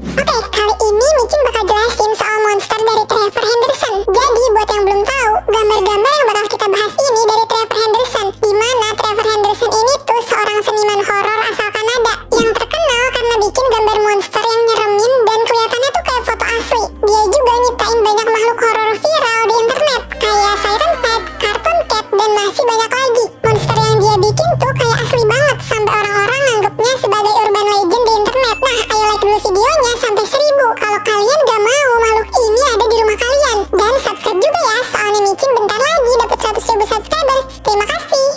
Oke, kali ini Micin bakal jelasin soal monster dari Trevor Henderson. Jadi buat yang belum tahu, gambar-gambar yang bakal kita bahas ini dari Trevor Henderson. Dimana Trevor Henderson ini tuh seorang seniman horor asal Kanada yang terkenal karena bikin gambar monster yang nyeremin dan kelihatannya tuh kayak foto asli. Dia juga nyiptain banyak makhluk horor viral di internet kayak Siren Cat, Cartoon Cat, dan masih banyak lagi. Monster yang dia bikin tuh kayak asli banget sampai orang-orang nganggepnya sebagai urban legend di internet. Nah, ayo like dulu videonya sampai 1000 kalau kalian gak mau makhluk ini ada di rumah kalian. Dan subscribe juga ya, soalnya Micin bentar lagi dapat 100.000 subscribers. Terima kasih.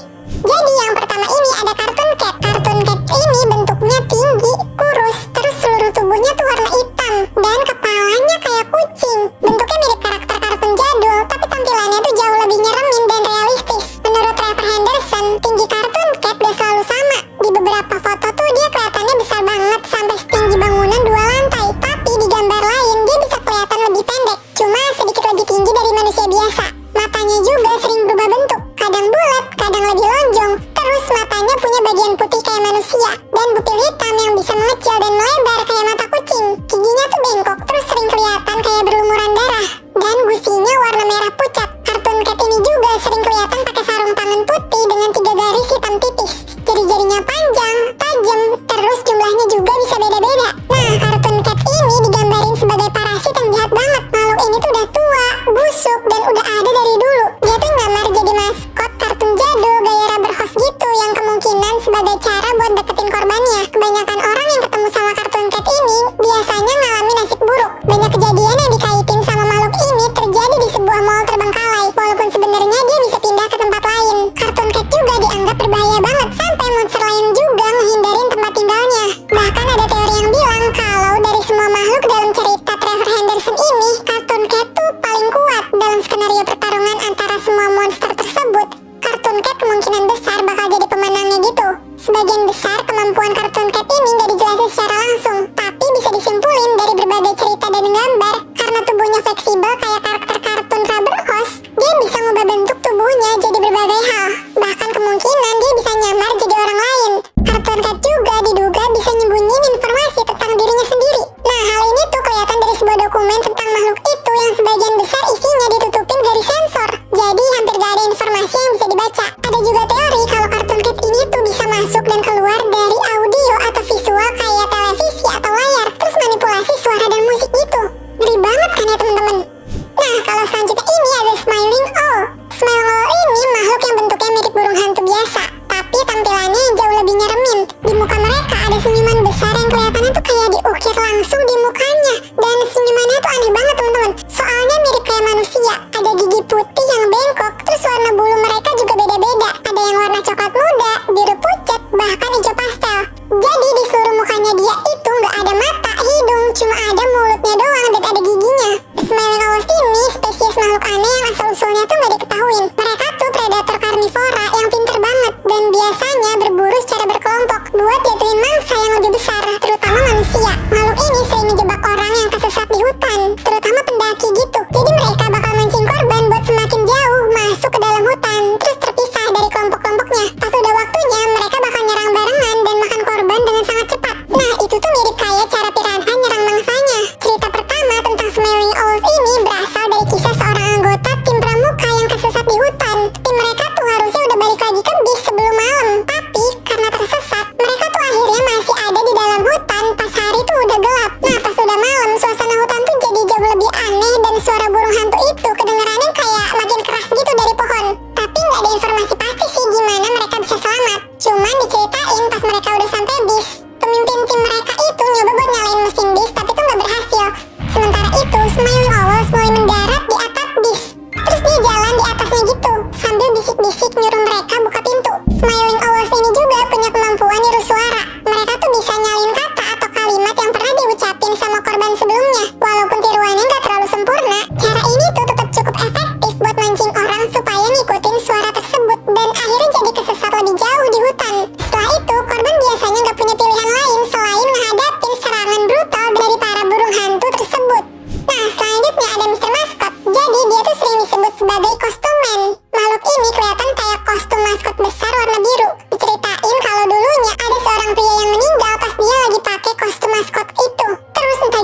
Jadi yang pertama ini ada Cartoon Cat. Cartoon Cat ini bentuknya tinggi, kurus, terus seluruh tubuhnya tuh warna hitam dan kepalanya kayak kucing. Bentuknya mirip karakter kartun jadul, tapi tampilannya tuh jauh lebih nyeremin dan realistis. Menurut Trevor Henderson, tinggi Cartoon Cat gak selalu sama. Di beberapa foto tuh dia kelihatannya besar banget sampai setinggi bangunan 2 lantai. Tapi di gambar lain dia bisa kelihatan lebih pendek, cuma sedikit lebih tinggi dari manusia biasa. Matanya juga sering berubah bentuk, kadang bulat, kadang lebih lonjong. Terus matanya punya bagian putih kayak manusia dan bupil hitam yang bisa mengecil dan melebar kayak mata kucing. Giginya tuh bengkok, terus sering kelihatan kayak berlumuran darah. Dan gusinya warna merah pucat. Cartoon Cat ini juga sering kelihatan pakai sarung tangan putih dengan 3 garis hitam tipis. Jari-jarinya panjang, tajam, terus jumlahnya juga bisa beda-beda. Nah, Cartoon Cat ini digambarin sebagai parasit yang jahat banget. Makhluk ini tuh udah tua, busuk, dan udah ada dari dulu. Dia tuh ngamar jadi maskot kartun jadul gaya rubber hose gitu yang kemungkinan sebagai cara buat deketin korbannya. Kebanyakan orang yang ketemu sama Cartoon Cat ini biasanya ngalamin nasib buruk. Banyak kejadian yang dikaitin sama makhluk ini terjadi di sebuah mall terbengkalai, walaupun sebenarnya dia bisa pindah ke tempat lain. Cartoon Cat juga dianggap berbahaya banget sampai monster lain juga menghindarin tempat tinggalnya. Bahkan ada teori yang bilang kalau dari semua makhluk dalam cerita Trevor Henderson ini, Cartoon Cat tuh paling kuat. Dalam skenario pertarungan antara semua monster tersebut, Cartoon Cat kemungkinan besar bakal jadi pemenangnya gitu. Sebagian besar kemampuan Cartoon Cat ini gak dijelasin secara langsung, tapi bisa disimpulin dari berbagai cerita dan gambar. Karena tubuhnya fleksibel kayak karakter kartun rubber hose, dia bisa ngubah bentuk tubuhnya jadi berbagai hal. Bahkan kemungkinan dia bisa nyamar jadi orang lain. Cartoon Cat juga diduga bisa nyembunyiin informasi tentang dirinya sendiri. Nah, hal ini tuh kelihatan dari sebuah dokumen tentang makhluk itu yang sebagian besar isinya ditutupin dari sensor. Jadi hampir gak ada informasi yang bisa dibaca. Ada juga teori kalau Cartoon Cat ini tuh bisa masuk dan keluar dari audio atau visual kayak televisi atau layar, terus manipulasi suara dan musik gitu. Ngeri banget kan ya teman-teman? Nah, kalau selanjutnya ini ada Smiling Owl. Smiling Owl ini makhluk yang bentuknya mirip burung hantu biasa, tapi tampilannya yang jauh lebih nyeremin. Di muka mereka ada senyuman besar yang kelihatannya tuh kayak diukir langsung di mukanya. Dan senyumannya tuh aneh banget teman-teman, soalnya mirip kayak manusia. Ada gigi putih yang bengkok, terus warna bulu mereka juga beda-beda. Ada yang warna coklat muda, biru pucat, bahkan hijau pastel. Jadi di seluruh mukanya dia itu nggak ada mata, hidung, cuma ada mulutnya doang dan ada giginya. Smiling Owls ini spesies makhluk aneh yang asal-usulnya tuh nggak diketahuin. Mereka tuh predator karnivora yang pinter banget dan biasanya berburu secara berkelompok buat jatuhin mangsa yang lebih besar, terutama manusia. Makhluk ini sering ngejebak orang yang kesesat di hutan, terutama pendaki gitu. Jadi mereka bakal mancing korban buat semakin jauh masuk ke dalam hutan, terus terpisah dari kelompok-kelompoknya. Pas udah waktunya, mereka bakal nyerang barengan dan makan korban dengan sangat cepat. Nah, itu tuh mirip kayak cara piranha nyerang mangsanya. Cerita pertama tentang Smiling Owls ini berasal dari kisah seorang anggota tim pramuka yang kesesat di hutan. Tim mereka tuh harusnya udah balik lagi ke bis sebelum malam, tapi karena tersesat, mereka tuh akhirnya masih ada di dalam hutan pas hari tuh udah gelap. Nah, pas udah malam, suasana hutan tuh jadi jauh lebih aneh dan suara burung hantu itu kedengerannya kayak makin keras gitu dari pohon. Tapi nggak ada informasi pasti sih gimana mereka bisa selamat. Cuman diceritain pas mereka udah sampai bis, pemimpin tim mereka itu nyoba buat nyalain mesin bis tapi tuh nggak berhasil. Sementara itu, Smiling Owls mulai mendarat di atap bis. Terus dia jalan di atasnya gitu, sambil bisik-bisik nyuruh mereka buka pintu. Smiling Owls ini juga punya kemampuan niru suara. Mereka tuh bisa nyalin kata atau kalimat yang pernah diucapin sama korban sebelumnya. Walaupun tiruannya nggak terlalu sempurna, cara ini tuh tetap cukup efektif buat mancing orang supaya ngikutin suara tersebut dan akhirnya jadi kesesat lebih jauh di hutan. Setelah itu, korban biasanya nggak punya pilihan lain selain menghadapin serangan brutal dari para burung hantu tersebut. Nah, selanjutnya ada Mr. Maskot. Jadi dia tuh sering disebut sebagai kostumen. Makhluk ini kelihatan kayak kostum maskot besar warna biru. Diceritain kalau dulunya ada seorang pria yang meninggal pas dia lagi pakai kostum maskot itu. Terus entah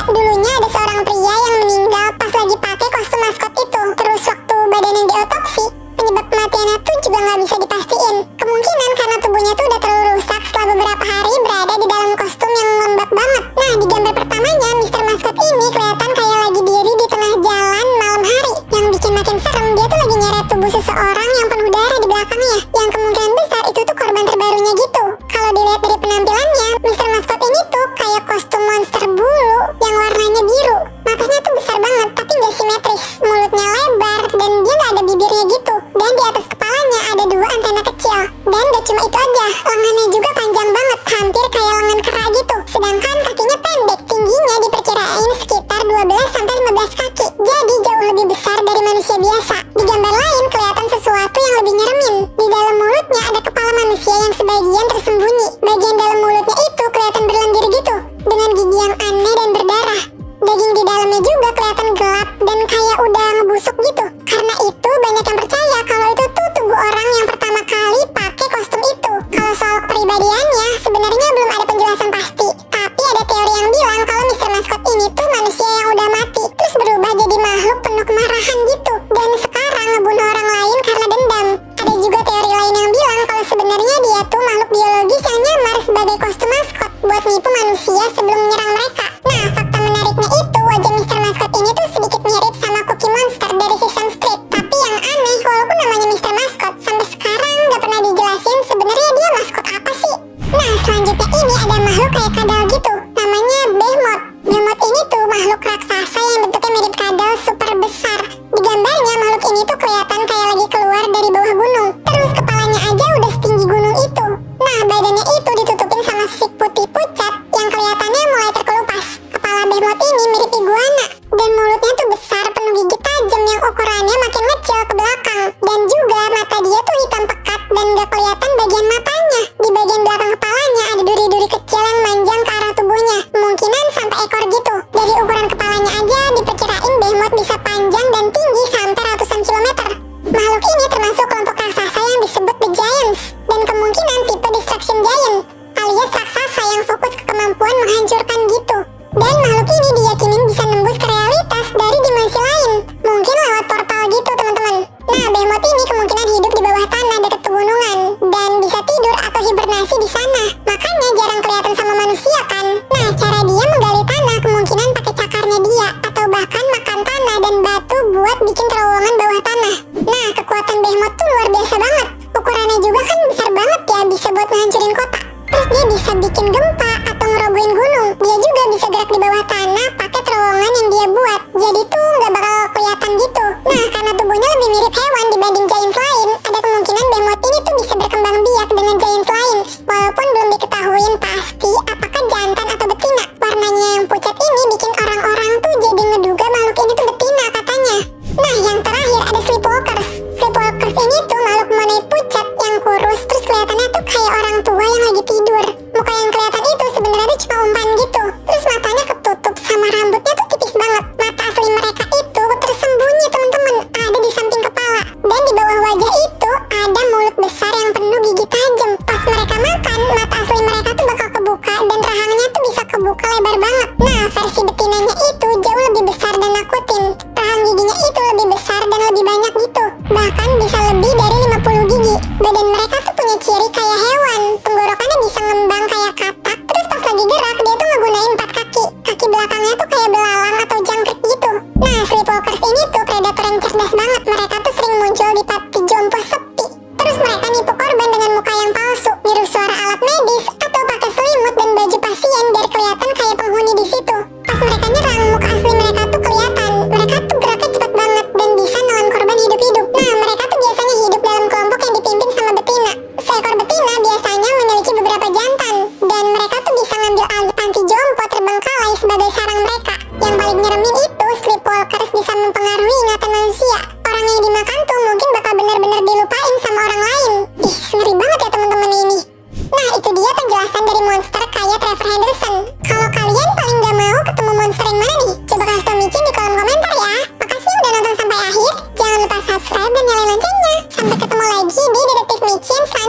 dulunya ada seorang pria yang meninggal pas lagi pakai kostum maskot itu. Terus waktu badannya diotopsi, penyebab kematiannya tuh juga nggak bisa dipastiin. Kemungkinan karena tubuhnya tuh udah terlalu rusak setelah beberapa hari berada di dalam kostum yang lembab banget. Nah, di gambar pertamanya, Mr. Maskot ini kelihatan kayak lagi diri di tengah jalan malam hari. Yang bikin makin serem, dia tuh lagi nyeret tubuh seseorang yang penuh darah di belakangnya. Yang kemungkinan besar itu tuh korban terbarunya gitu. Kalau dilihat dari penampilannya, Mr. Maskot ini tuh kayak kostum monster bulu yang warnanya biru. Matanya tuh besar banget, tapi nggak simetris. Mulutnya lebar, dan dia nggak ada bibirnya gitu. Dan di atas kepalanya ada 2 antena kecil. Dan gak cuma itu aja, lengannya juga panjang banget, hampir kayak lengan kera gitu. Sedangkan kakinya pendek, tingginya diperkirain sekitar 12-15 kaki. Jadi jauh lebih besar dari manusia biasa. Di gambar lain kelihatan sesuatu yang lebih nyeremin. Di dalam mulutnya ada kepala manusia yang sebagian tersembunyi. Bagian dalam mulutnya itu kelihatan berlendir gitu, dengan gigi yang aneh dan berdarah. Daging di dalamnya juga kelihatan gelap dan kayak udah ngebusuk gitu. Karena itu banyak yang percaya kalau itu tuh tubuh orang yang pertama kali pakai kostum itu. Kalau soal kepribadiannya sebenarnya belum ada penjelasan pasti. Tapi ada teori yang bilang kalau Mr. Maskot ini tuh manusia yang udah mati, terus berubah jadi makhluk penuh kemarahan gitu. Dan sekarang ngebunuh orang lain karena dendam. Ada juga teori lain yang bilang kalau sebenarnya dia tuh makhluk biologis yang nyamar sebagai kostum maskot buat nipu manusia sebelum menyerang mereka. Nah, fakta menariknya itu wajah Mr. Maskot ini tuh sedikit mirip sama Cookie Monster dari Sesame Street. Tapi yang aneh, walaupun namanya Mr. Maskot, sampai sekarang gak pernah dijelasin sebenarnya dia maskot apa sih. Nah, selanjutnya ini ada makhluk kayak kadal gitu, namanya Behemoth. Behemoth ini tuh makhluk raksasa yang bentuknya mirip kadal super besar. Di gambarnya makhluk ini tuh kelihatan kayak lagi keluar dari bawah gunung. Terus kepalanya aja udah setinggi gunung itu. Nah, badannya itu ditutupin sama sisik putih pucat yang kelihatannya mulai terkelupas. Kepala Behemoth ini mirip iguana, dan mulutnya tuh besar penuh gigi tajam yang ukurannya makin kecil ke belakang. Dan juga mata dia tuh hitam pekat dan gak kelihatan bagian matanya. Di bagian belakang kepalanya ada duri-duri kecil yang manjang ke arah tubuhnya, kemungkinan sampai ekor gitu. Dari ukuran kepalanya aja diperkirain Behemoth bisa panjang dan tinggi sampai ratusan kilometer. Makhluk ini termasuk kelompok raksasa yang disebut The Giants, dan kemungkinan tipe Destruction Giant, alias raksasa yang fokus ke kemampuan menghancurkan gitu. Dan makhluk ini diyakinin bisa nembus ke realitas dari dimensi lain, mungkin lewat portal gitu teman-teman. Nah, Behemoth ini kemungkinan hidup di bawah tanah dekat pegunungan, dan bisa tidur atau hibernasi di sana. Makanya jarang kelihatan sama manusia kan. Nah, cara dia menggali tanah kemungkinan pakai cakarnya dia, atau bahkan makan tanah dan batu buat bikin terowongan bawah tanah. Nah, kekuatan Behemoth tuh luar biasa banget. Ukurannya juga kan besar banget ya, bisa buat menghancurin kota. Terus dia bisa bikin gempa atau ngerobohin gunung. Dia juga bisa gerak di bawah tanah pakai terowongan yang dia buat. Jadi tuh nggak bakal kelihatan gitu. Nah, karena tubuhnya lebih mirip hewan dibanding giants lain, ada kemungkinan Behemoth ini tuh bisa berkembang biak dengan giants lain. Walaupun belum diketahuin pasti apakah jantan atau betina. Warnanya yang pucat ini bikin orang-orang tuh jadi ngeduga makhluk ini tuh betina katanya. Nah, yang terakhir ada Sleepwalkers. Sleepwalkers ini tuh makhluk humanoid pucat yang kurus, terus kelihatannya tuh kayak orang tua yang lagi tidur. Muka yang kelihatan itu sebenarnya tuh cuma umpan gitu. Terus matanya ketutup sama rambutnya tuh tipis banget. Mata asli mereka itu tersembunyi teman-teman, ada di samping kepala. Dan di bawah wajah itu ada mulut besar yang penuh gigi tajam. Pas mereka makan, mata asli mereka tuh bakal kebuka dan rahangnya tuh bisa kebuka lebar banget. Nah, versi betinanya itu jauh lebih besar dan nakutin. Rahang giginya itu lebih besar dan lebih banyak gitu. Bahkan bisa lebih dari 50 gigi. Badan mereka tuh punya ciri kayak hewan. Tenggorokannya bisa ngembang kayak katak. Terus pas lagi gerak dia tuh ngegunain 4 kaki. Kaki belakangnya tuh kayak belalang atau jangkrik gitu. Nah, Sleepwalkers ini tuh predator yang cerdas banget. Mereka tuh sering muncul di panti jompo sepi. Terus mereka nipu korban dengan muka yang palsu, niru suara alat medis, atau pakai selimut dan baju pasien biar kelihatan kayak penghuni di situ. Pas mereka nyerang, muka asli mereka tuh kelihatan. Mereka tuh geraknya cepat banget dan bisa nelan korban hidup-hidup. Nah, mereka tuh biasanya hidup dalam kelompok yang dipimpin sama betina. Seekor betina biasanya memiliki beberapa jantan, dan mereka tuh bisa ngambil alih panti jompo terbengkalai sebagai sarang mereka. Yang paling nyeremin itu, Sleepwalkers bisa mempengaruhi ingatan manusia. Orang yang dimakan tuh mungkin bakal benar-benar dilupain sama orang lain. Ih, ngeri banget ya teman-teman ini. Nah, itu dia penjelasan dari monster kayak Trevor Henderson. Kalau kalian paling gak mau ketemu monster yang mana nih? Coba kasih tau Micin di kolom komentar ya. Makasih udah nonton sampai akhir. Jangan lupa subscribe dan nyalain loncengnya. Sampai ketemu lagi di Detektif Micin selanjutnya.